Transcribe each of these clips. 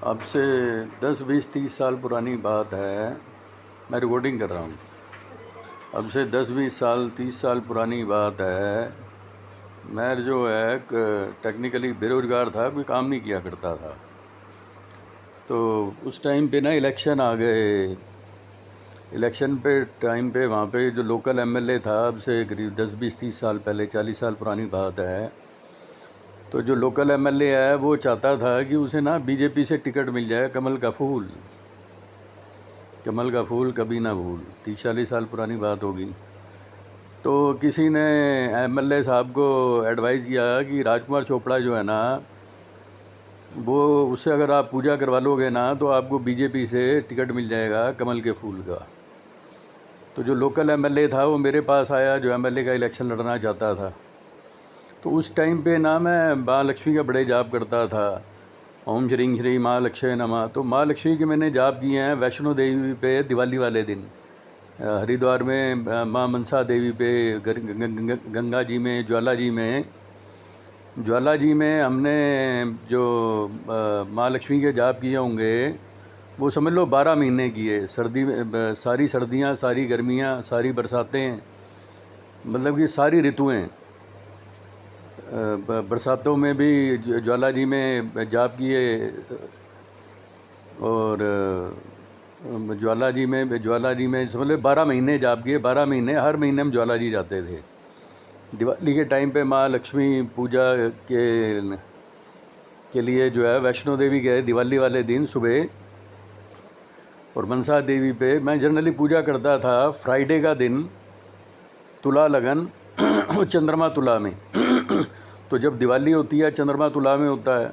अब से 10 20 30 साल पुरानी बात है। मैं रिकॉर्डिंग कर रहा हूँ। अब से 10 20 साल 30 साल पुरानी बात है। मैं जो है टेक्निकली बेरोज़गार था, कोई काम नहीं किया करता था। तो उस टाइम पे ना इलेक्शन आ गए। इलेक्शन पे टाइम पे वहाँ पे जो लोकल एमएलए था, अब से करीब 10 20 30 साल पहले, 40 साल पुरानी बात है। तो जो लोकल एमएलए है वो चाहता था कि उसे ना बीजेपी से टिकट मिल जाए। कमल का फूल, कमल का फूल कभी ना भूल। 30 40 साल पुरानी बात होगी। तो किसी ने एमएलए साहब को एडवाइस किया कि राजकुमार चोपड़ा जो है ना, वो उससे अगर आप पूजा करवा लोगे ना तो आपको बीजेपी से टिकट मिल जाएगा कमल के फूल का। तो जो लोकल एमएलए था वो मेरे पास आया, जो एमएलए का इलेक्शन लड़ना चाहता था। तो उस टाइम पे ना मैं माँ लक्ष्मी का बड़े जाप करता था। ओम श्रीं श्री माँ लक्ष्मी नमः। तो माँ लक्ष्मी के मैंने जाप किए हैं वैष्णो देवी पे दिवाली वाले दिन, हरिद्वार में माँ मनसा देवी पे, गंगा जी में, ज्वाला जी में हमने जो माँ लक्ष्मी के जाप किए होंगे वो समझ लो 12 महीने किए। सर्दी में सारी सर्दियाँ, सारी गर्मियाँ, सारी बरसातें, मतलब कि सारी ऋतुएँ। बरसातों में भी ज्वाला जी में जाप किए, और ज्वाला जी में समझ लो 12 महीने जाप किए। 12 महीने, हर महीने हम ज्वाला जी जाते थे। दिवाली के टाइम पे माँ लक्ष्मी पूजा के लिए जो है वैष्णो देवी गए दिवाली वाले दिन सुबह। और मनसा देवी पे मैं जनरली पूजा करता था फ्राइडे का दिन, तुला लगन चंद्रमा तुला में। तो जब दिवाली होती है चंद्रमा तुला में होता है,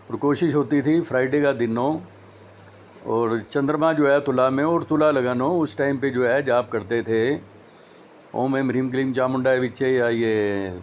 और कोशिश होती थी फ्राइडे का दिन हो और चंद्रमा जो है तुला में और तुला लगन हो। उस टाइम पे जो है जाप करते थे ओम एम ह्रीम क्लीम चामुंडाय विच्चे, या ये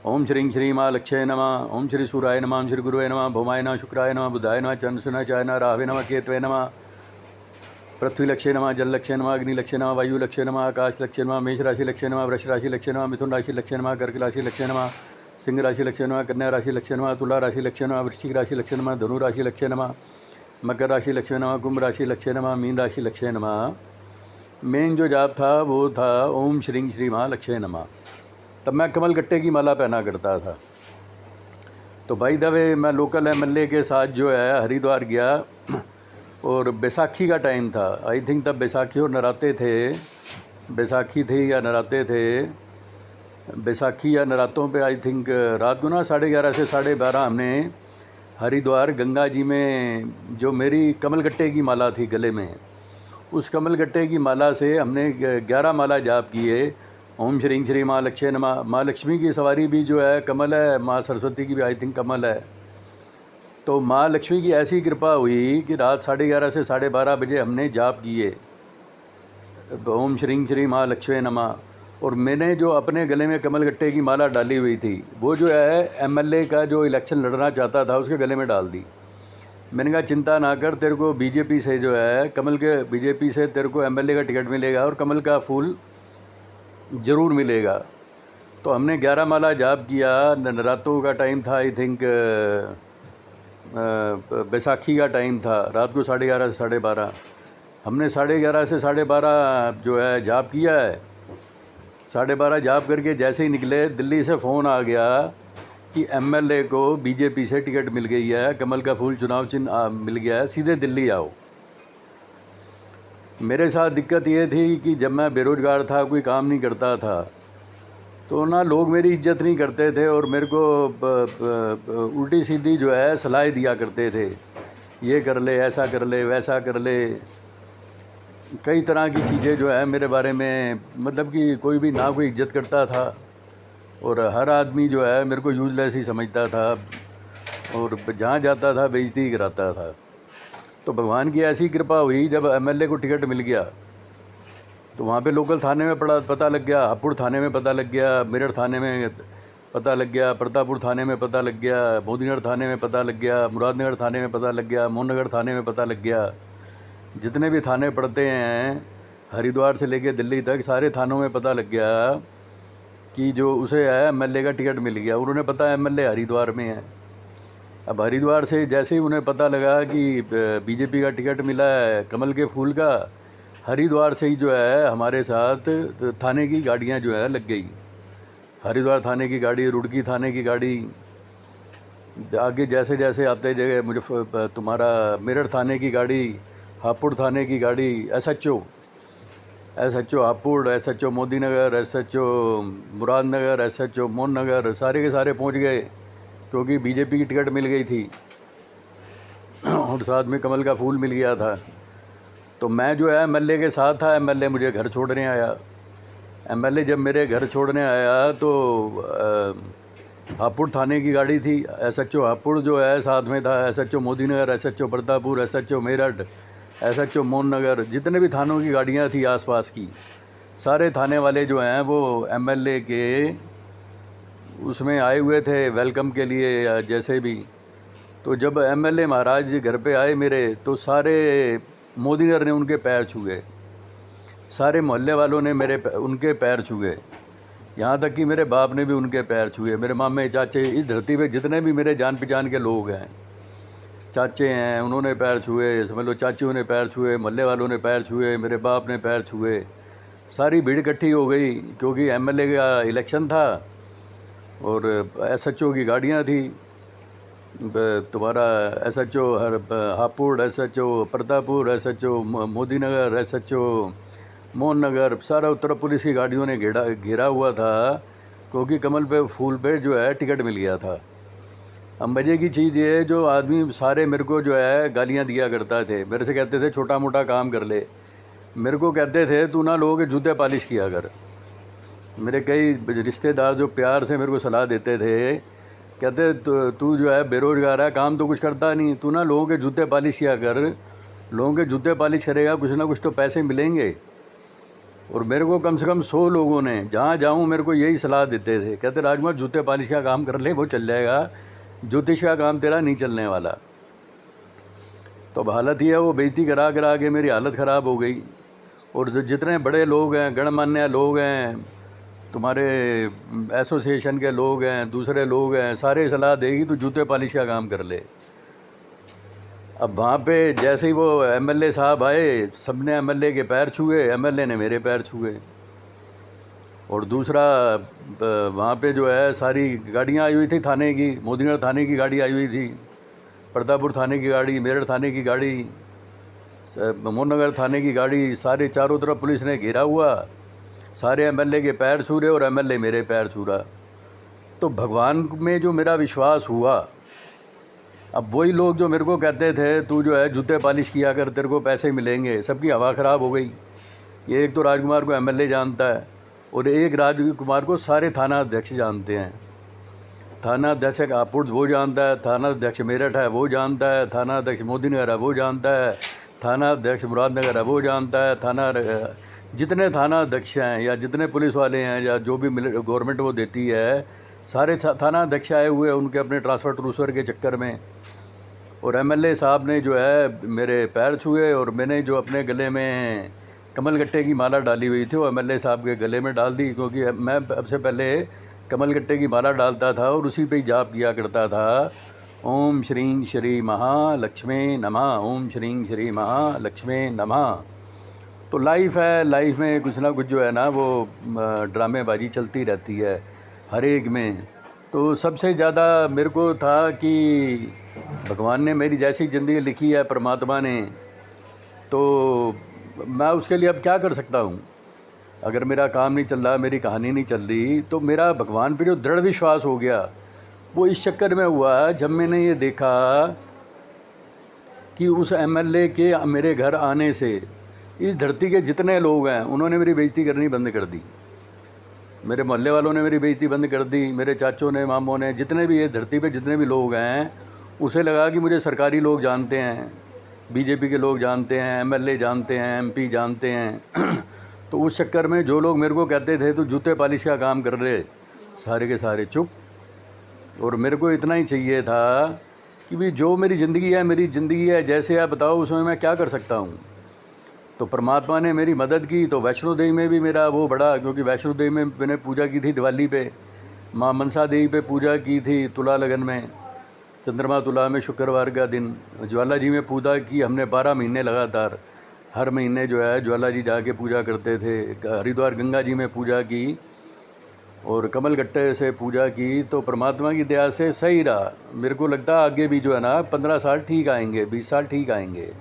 ओम श्रीं श्री माँ लक्ष्य नमः, ओम श्री सूर्याय नमः, ओम श्री गुरुवे नमः, भौमाय नमः, शुक्राय नमः, बुधाय नमः, चंद्रसेनाय चाय नमः, राहवे नमः, केतवे नमः, पृथ्वी लक्ष्य नमः, जल लक्ष्य नमः, अग्नि लक्ष्य नमः, वायु लक्ष्य नमः, आकाश लक्ष्य नमः, मेष राशि लक्ष्य नमः, वृष राशि लक्ष्य नमः, मिथुन राशि लक्ष्य नमः, कर्क राशि लक्ष्य नमः, सिंह राशि लक्ष्य नमः, कन्या राशि लक्ष्य नमः, तुला राशि लक्ष्य नमः, वृश्चिक राशि लक्ष्य नमः, धनु राशि लक्ष्य नमः, मकर राशि लक्ष्य नमः, कुंभ राशि लक्ष्य नमः, मीन राशि लक्ष्य नमः। मेन जो जाप था वो था ओम श्रीं श्री माँ लक्ष्य नमः। तब मैं कमल गट्टे की माला पहना करता था। तो भाई दवे मैं लोकल एमएलए के साथ जो है हरिद्वार गया, और बैसाखी का टाइम था। आई थिंक तब बैसाखी और नराते थे, बैसाखी थी या नराते थे, बैसाखी या नरातों पे आई थिंक रात को ना 11:30 से 12:30 हमने हरिद्वार गंगा जी में, जो मेरी कमलगट्टे की माला थी गले में, उस कमलगट्टे की माला से हमने 11 माला जाप किए। ओम श्रीं श्री माँ लक्ष्य नमः। माँ लक्ष्मी की सवारी भी जो है कमल है, माँ सरस्वती की भी आई थिंक कमल है। तो माँ लक्ष्मी की ऐसी कृपा हुई कि रात 11:30 से 12:30 बजे हमने जाप किए ओम श्रीं श्री माँ लक्ष्मी नमः। और मैंने जो अपने गले में कमलगट्टे की माला डाली हुई थी वो जो है एमएलए का जो इलेक्शन लड़ना चाहता था उसके गले में डाल दी। मैंने कहा चिंता ना कर, तेरे को बीजेपी से जो है बीजेपी से तेरे को एमएलए का टिकट मिलेगा और कमल का फूल ज़रूर मिलेगा। तो हमने 11 माला जाप किया। नवरात्रों का टाइम था, आई थिंक बैसाखी का टाइम था। रात को 11:30 से 12:30 हमने 11:30 से 12:30 जो है जाप किया है। 12:30 जाप करके जैसे ही निकले दिल्ली से फ़ोन आ गया कि एमएलए को बीजेपी से टिकट मिल गई है, कमल का फूल चुनाव चिन्ह मिल गया है, सीधे दिल्ली आओ। मेरे साथ दिक्कत ये थी कि जब मैं बेरोज़गार था, कोई काम नहीं करता था, तो ना लोग मेरी इज्जत नहीं करते थे और मेरे को उल्टी सीधी जो है सलाह दिया करते थे, ये कर ले, ऐसा कर ले, वैसा कर ले। कई तरह की चीज़ें जो है मेरे बारे में, मतलब कि कोई भी ना कोई इज्जत करता था और हर आदमी जो है मेरे को यूजलेस ही समझता था, और जहाँ जाता था बेइज्जती ही कराता था। तो भगवान की ऐसी कृपा हुई, जब एमएलए को टिकट मिल गया तो वहाँ पे लोकल थाने में पता लग गया, हापुड़ थाने में पता लग गया, मेरठ थाने में पता लग गया, प्रतापपुर थाने में पता लग गया, मोदीनगर थाने में पता लग गया, मुरादनगर थाने में पता लग गया, मोहननगर थाने में पता लग गया। जितने भी थाने पड़ते हैं हरिद्वार से लेके दिल्ली तक, सारे थानों में पता लग गया कि जो उसे है एमएलए का टिकट मिल गया। उन्होंने पता है एमएलए हरिद्वार में है। अब हरिद्वार से जैसे ही उन्हें पता लगा कि बीजेपी का टिकट मिला है कमल के फूल का, हरिद्वार से ही जो है हमारे साथ थाने की गाड़ियां जो है लग गई। हरिद्वार थाने की गाड़ी, रुड़की थाने की गाड़ी, आगे जैसे जैसे आते जगह मुझे तुम्हारा मेरठ थाने की गाड़ी, हापुड़ थाने की गाड़ी, SHO Hapur, SHO Modi Nagar, SHO Muradnagar, SHO Mohan नगर, सारे के सारे पहुंच गए क्योंकि बीजेपी की टिकट मिल गई थी और साथ में कमल का फूल मिल गया था। तो मैं जो है एमएलए के साथ था। एमएलए मुझे घर छोड़ने आया। एमएलए जब मेरे घर छोड़ने आया तो हापुड़ थाने की गाड़ी थी, एसएचओ हापुड़ जो है साथ में था, SHO Modi Nagar, SHO Pratappur, SHO Meerut, SHO Mohan Nagar, जितने भी थानों की गाड़ियां थी आसपास की, सारे थाने वाले जो हैं वो एमएलए के उसमें आए हुए थे वेलकम के लिए या जैसे भी। तो जब एमएलए महाराज घर पे आए मेरे, तो सारे मोदी नगर ने उनके पैर छुए, सारे मोहल्ले वालों ने उनके पैर छुए, यहाँ तक कि मेरे बाप ने भी उनके पैर छुए, मेरे मामे चाचे, इस धरती पे जितने भी मेरे जान पहचान के लोग हैं, चाचे हैं, उन्होंने पैर छुए, समझ लो चाचियों ने पैर छुए, मोहल्ले वालों ने पैर छुए, मेरे बाप ने पैर छुए। सारी भीड़ इकट्ठी हो गई क्योंकि एमएलए का इलेक्शन था और एसएचओ की गाड़ियाँ थी। तुम्हारा SHO Hapur, SHO Pratappur, SHO Modi Nagar, SHO Mohan Nagar, सारा उत्तर पुलिस की गाड़ियों ने घेरा हुआ था क्योंकि कमल पे फूल पे जो है टिकट मिल गया था। अब मज़े की चीज़ ये है, जो आदमी सारे मेरे को जो है गालियाँ दिया करता थे, मेरे से कहते थे छोटा मोटा काम कर ले, मेरे को कहते थे तू ना लोगों के जूते पॉलिश किया कर। मेरे कई रिश्तेदार जो प्यार से मेरे को सलाह देते थे, कहते तू जो है बेरोज़गार है, काम तो कुछ करता नहीं, तू ना लोगों के जूते पॉलिश किया कर, लोगों के जूते पॉलिश करेगा कुछ ना कुछ तो पैसे मिलेंगे। और मेरे को कम से कम 100 लोगों ने, जहाँ जाऊँ मेरे को यही सलाह देते थे, कहते राजकुमार जूते पॉलिश का काम कर ले, वो चल जाएगा, ज्योतिष का काम तेरा नहीं चलने वाला। तो अब हालत ये है, वो बेइज्जती करा करा के मेरी हालत ख़राब हो गई। और जो जितने बड़े लोग हैं, गणमान्य लोग हैं, तुम्हारे एसोसिएशन के लोग हैं, दूसरे लोग हैं, सारे सलाह देगी तो जूते पॉलिश का काम कर ले। अब वहाँ पे जैसे ही वो एमएलए साहब आए, सबने एमएलए के पैर छुए, एमएलए ने मेरे पैर छुए। और दूसरा वहाँ पे जो है सारी गाड़ियाँ आई हुई थी थाने की, मोदीनगर थाने की गाड़ी आई हुई थी, प्रतापपुर थाने की गाड़ी, मेरठ थाने की गाड़ी, मोहन नगर थाने की गाड़ी, सारे चारों तरफ पुलिस ने घेरा हुआ, सारे एमएलए के पैर छू रहे और एमएलए मेरे पैर छू रहा। तो भगवान में जो मेरा विश्वास हुआ, अब वही लोग जो मेरे को कहते थे तू जो है जूते पॉलिश किया कर, तेरे को पैसे मिलेंगे, सबकी हवा ख़राब हो गई। ये एक तो राजकुमार को एमएलए जानता है और एक राजकुमार को सारे थाना अध्यक्ष जानते हैं। थाना अध्यक्ष हापुड़ वो जानता है, थाना अध्यक्ष मेरठ है वो जानता है, थाना अध्यक्ष मोदी नगर है वो जानता है, थाना अध्यक्ष मुरादनगर है वो जानता है, जितने थाना अध्यक्ष हैं या जितने पुलिस वाले हैं या जो भी गवर्नमेंट वो देती है, सारे थाना अध्यक्ष आए हुए हैं उनके अपने ट्रांसफ़र के चक्कर में। और एमएलए साहब ने जो है मेरे पैर छुए और मैंने जो अपने गले में कमलगट्टे की माला डाली हुई थी वो एमएलए साहब के गले में डाल दी, क्योंकि मैं अब से पहले कमलगट्टे की माला डालता था और उसी पे ही जाप किया करता था, ओम श्रीं श्री महालक्ष्मी नमः, ओम श्रीं श्री महालक्ष्मी नमः। तो लाइफ है, लाइफ में कुछ ना कुछ जो है ना वो ड्रामेबाजी चलती रहती है हर एक में। तो सबसे ज़्यादा मेरे को था कि भगवान ने मेरी जैसी ज़िंदगी लिखी है परमात्मा ने, तो मैं उसके लिए अब क्या कर सकता हूँ। अगर मेरा काम नहीं चल रहा, मेरी कहानी नहीं चल रही, तो मेरा भगवान पे जो दृढ़ विश्वास हो गया वो इस चक्कर में हुआ जब मैंने ये देखा कि उस एमएलए के मेरे घर आने से इस धरती के जितने लोग हैं उन्होंने मेरी बेइज्जती करनी बंद कर दी। मेरे मोहल्ले वालों ने मेरी बेइज्जती बंद कर दी, मेरे चाचों ने, मामों ने, जितने भी ये धरती पे जितने भी लोग हैं, उसे लगा कि मुझे सरकारी लोग जानते हैं, बीजेपी के लोग जानते हैं, एमएलए जानते हैं, एमपी जानते हैं। तो उस चक्कर में जो लोग मेरे को कहते थे तो जूते पॉलिश का काम कर रहे, सारे के सारे चुप। और मेरे को इतना ही चाहिए था कि भी जो मेरी ज़िंदगी है, मेरी ज़िंदगी है, जैसे आप बताओ उसमें मैं क्या कर सकता हूँ। तो परमात्मा ने मेरी मदद की। तो वैष्णो देवी में भी मेरा वो बड़ा, क्योंकि वैष्णो देवी में मैंने पूजा की थी दिवाली पे, माँ मनसा देवी पे पूजा की थी तुला लगन में, चंद्रमा तुला में शुक्रवार का दिन, ज्वाला जी में पूजा की हमने 12 महीने लगातार। हर महीने जो है ज्वाला जी जाके पूजा करते थे। हरिद्वार गंगा जी में पूजा की और कमल गट्टे से पूजा की, तो परमात्मा की दया से सही रहा। मेरे को लगता है आगे भी जो है ना 15 साल ठीक आएंगे, 20 साल ठीक आएंगे।